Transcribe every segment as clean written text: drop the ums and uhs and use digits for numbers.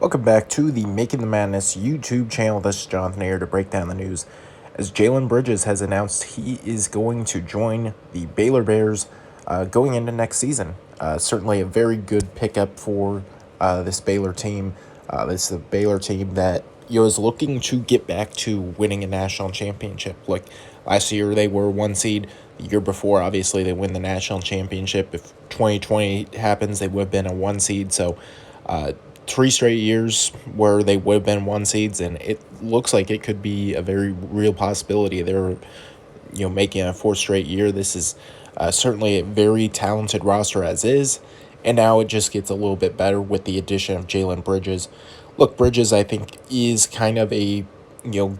Welcome back to the Making the Madness YouTube channel. This is Jonathon here to break down the news. As Jalen Bridges has announced he is going to join the Baylor Bears going into next season. Certainly a very good pickup for this Baylor team. This is a Baylor team that is looking to get back to winning a national championship. Like last year, they were one seed. The year before, obviously, they win the national championship. If 2020 happens, they would have been a one seed. So, 3 straight years where they would have been one seeds, and it looks like it could be a very real possibility. They're, making a fourth straight year. This is certainly a very talented roster as is, and now it just gets a little bit better with the addition of Jalen Bridges. Look, Bridges, I think, is kind of a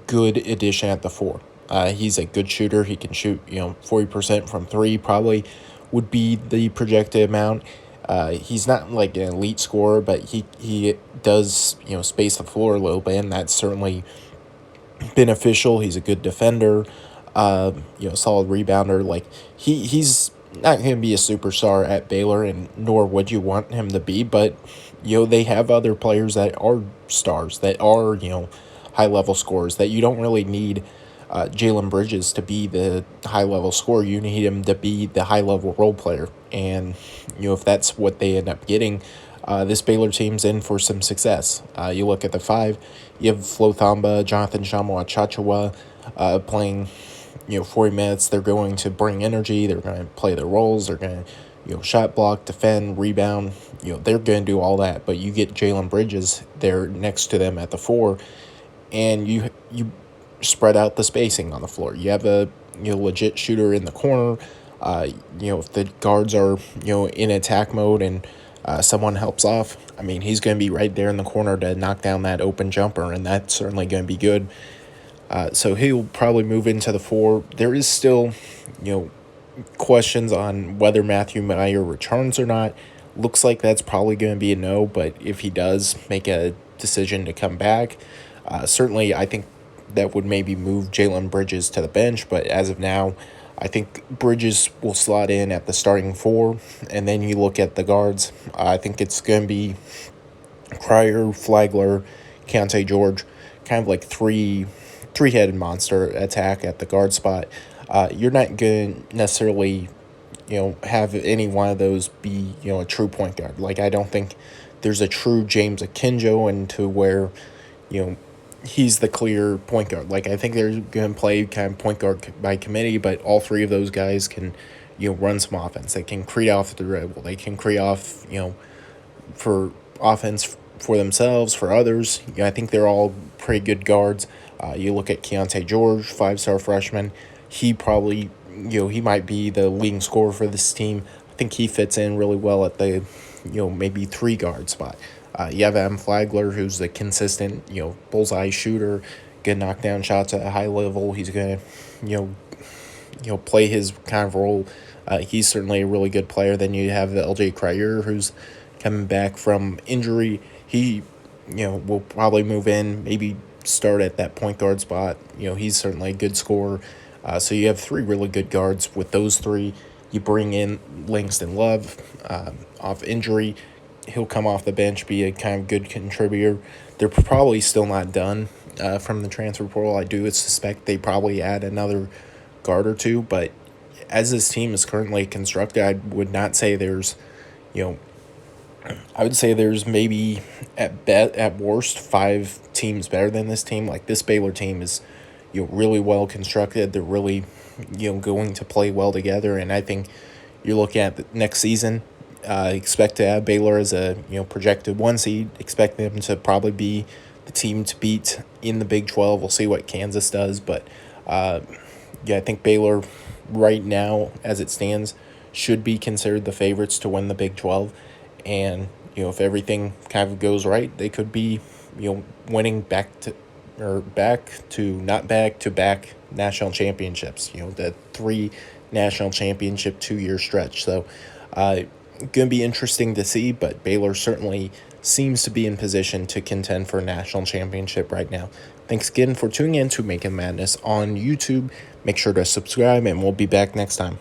good addition at the four. He's a good shooter. He can shoot 40% from three, probably would be the projected amount. He's not like an elite scorer, but he does space the floor a little bit, and that's certainly beneficial. He's a good defender, solid rebounder. Like he's not going to be a superstar at Baylor, and nor would you want him to be. But they have other players that are stars, that are high level scorers, that you don't really need. Jalen Bridges to be the high-level scorer. You need him to be the high-level role player. And, if that's what they end up getting, this Baylor team's in for some success. You look at the five, you have Flo Thamba, Jonathon Chachawa playing, 40 minutes. They're going to bring energy. They're going to play their roles. They're going to, shot block, defend, rebound. They're going to do all that. But you get Jalen Bridges there next to them at the four, and you spread out the spacing on the floor. You have a legit shooter in the corner. If the guards are in attack mode and someone helps off, he's going to be right there in the corner to knock down that open jumper, and that's certainly going to be good. So he'll probably move into the four. There is still questions on whether Matthew Meyer returns or not. Looks like that's probably going to be a no, but if he does make a decision to come back, certainly I think that would maybe move Jalen Bridges to the bench, but as of now, I think Bridges will slot in at the starting four, and then you look at the guards. I think it's going to be Cryer, Flagler, Keontae George, kind of like three-headed monster attack at the guard spot. You're not going to necessarily, have any one of those be, a true point guard. Like, I don't think there's a true James Akinjo into where, he's the clear point guard. Like, I think they're going to play kind of point guard by committee, but all three of those guys can, run some offense. They can create off the dribble. They can create off, for offense for themselves, for others. I think they're all pretty good guards. You look at Keontae George, 5-star freshman. He probably, he might be the leading scorer for this team. I think he fits in really well at the, maybe 3-guard spot. You have Adam Flagler, who's a consistent, bullseye shooter, good knockdown shots at a high level. He's going to, play his kind of role. He's certainly a really good player. Then you have the LJ Cryer, who's coming back from injury. He, will probably move in, maybe start at that point guard spot. He's certainly a good scorer. So you have 3 really good guards. With those 3, you bring in Langston Love off injury. He'll come off the bench, be a kind of good contributor. They're probably still not done from the transfer portal. I do suspect they probably add another guard or 2, but as this team is currently constructed, I would not say there's, I would say there's maybe at worst 5 teams better than this team. Like, this Baylor team is, really well constructed. They're really, going to play well together, and I think you're looking at the next season. Expect to have Baylor as a projected 1 seed. Expect them to probably be the team to beat in the Big 12. We'll see what Kansas does, but I think Baylor right now, as it stands, should be considered the favorites to win the Big 12. And if everything kind of goes right, they could be winning back-to-back national championships. The 3 national championship 2-year stretch. So. Going to be interesting to see, but Baylor certainly seems to be in position to contend for a national championship right now. Thanks again for tuning in to Making Madness on YouTube. Make sure to subscribe, and we'll be back next time.